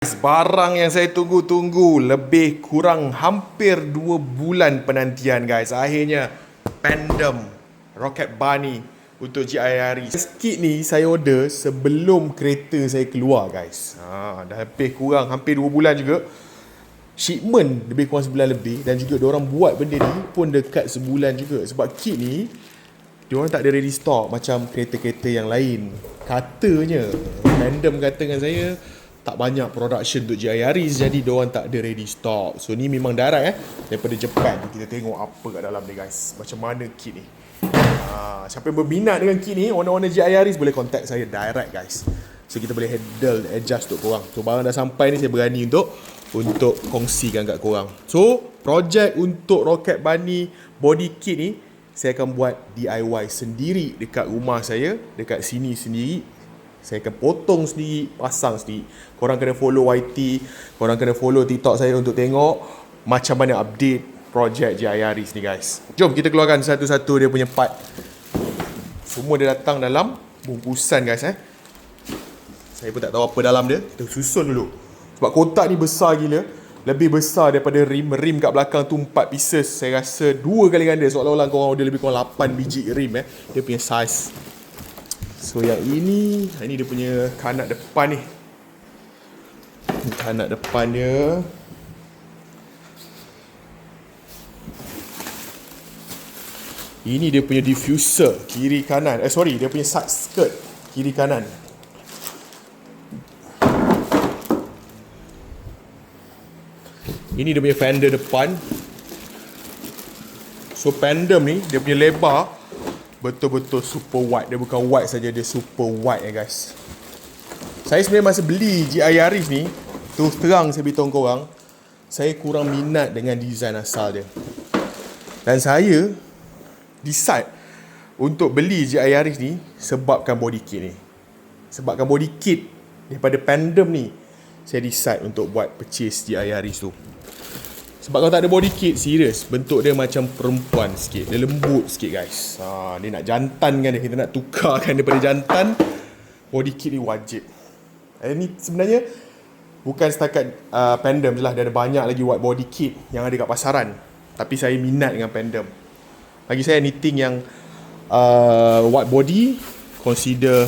Barang yang saya tunggu-tunggu lebih kurang hampir 2 bulan penantian guys. Akhirnya Pandem Rocket Bunny untuk GIRE. Kit ni saya order sebelum kereta saya keluar guys. Dah lebih kurang hampir 2 bulan juga. Shipment lebih kurang sebulan lebih. Dan juga diorang buat benda ni pun dekat sebulan juga. Sebab kit ni diorang tak ada ready stock macam kereta-kereta yang lain. Katanya Pandem kata dengan saya tak banyak production untuk GIRE, jadi diorang tak ada ready stock. So ni memang direct daripada Jepun. Kita tengok apa kat dalam ni guys. Macam mana kit ni. Siapa yang berminat dengan kit ni, owner-owner GIRE boleh contact saya direct guys. So kita boleh handle, adjust untuk korang. So barang dah sampai ni saya berani untuk kongsikan kat korang. So projek untuk Rocket Bunny body kit ni saya akan buat DIY sendiri dekat rumah saya, dekat sini sendiri. Saya akan potong sendiri, pasang sendiri. Korang kena follow YT, korang kena follow TikTok saya untuk tengok macam mana update projek GIRE ni guys. Jom kita keluarkan satu-satu dia punya part. Semua dia datang dalam bungkusan guys. Saya pun tak tahu apa dalam dia. Kita susun dulu. Sebab kotak ni besar gila. Lebih besar daripada rim. Rim kat belakang tu 4 pieces. Saya rasa 2 kali ganda. Seolah-olah korang order lebih kurang 8 biji rim dia punya size. So yang ini dia punya kanak depan ni. Kanak depan dia. Ini dia punya diffuser kiri kanan. Dia punya side skirt kiri kanan. Ini dia punya fender depan. So Pandem ni dia punya lebar betul-betul super wide. Dia bukan wide saja, dia super wide guys. Saya sebenarnya masa beli GIRE ni, terus terang saya beritahu korang, saya kurang minat dengan design asal dia. Dan saya decide untuk beli GIRE ni sebabkan body kit ni. Sebabkan body kit daripada Pandem ni, saya decide untuk buat purchase GIRE tu. Sebab kalau tak ada body kit, serius, bentuk dia macam perempuan sikit. Dia lembut sikit guys. Dia nak jantankan dia. Kita nak tukarkan daripada jantan. Body kit ni wajib. Ini sebenarnya bukan setakat Pandem je lah. Dia ada banyak lagi white body kit yang ada kat pasaran. Tapi saya minat dengan Pandem. Bagi saya anything yang white body, consider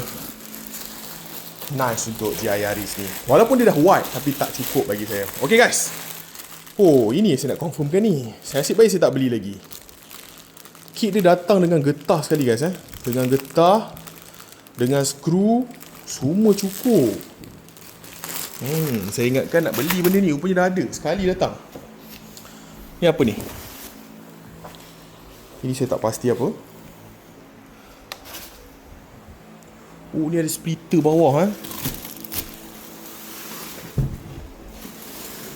nice untuk GIRE ni. Walaupun dia dah white, tapi tak cukup bagi saya. Okay guys. Ini saya nak confirmkan ni. Saya asyik baik saya tak beli lagi. Kit dia datang dengan getah sekali guys. Dengan getah, dengan skru, semua cukup. Saya ingatkan nak beli benda ni, rupanya dah ada. Sekali datang. Ni apa ni? Ini saya tak pasti apa. Ni ada splitter bawah.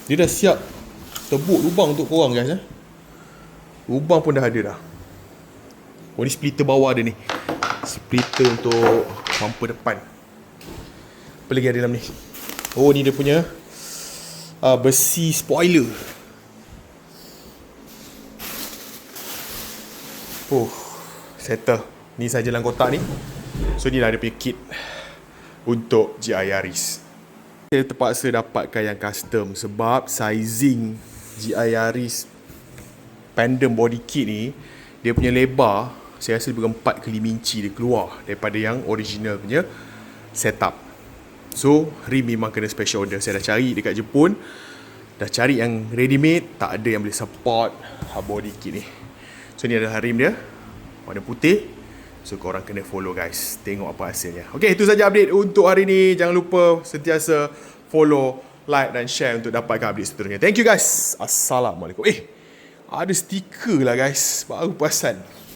Dia dah siap tebuk lubang untuk korang guys. Lubang pun dah ada dah. Ni splitter bawah dia ni. Splitter untuk bumper depan. Apa lagi ada dalam ni? Ni dia punya besi spoiler. Settle. Ni saja dalam kotak ni. So ni lah dia punya kit untuk GIRE. Saya terpaksa dapatkan yang custom sebab sizing GIRE Pandem body kit ni, dia punya lebar saya rasa lebih 4 ke 5 inci dia keluar daripada yang original punya setup. So rim memang kena special order. Saya dah cari dekat Jepun, dah cari yang ready made, tak ada yang boleh support body kit ni. So ni adalah rim dia, warna putih. So korang kena follow guys, tengok apa hasilnya. Okay, itu saja update untuk hari ni. Jangan lupa sentiasa follow, like dan share untuk dapatkan update seterusnya. Thank you guys. Assalamualaikum. Ada stiker lah guys, baru perasan.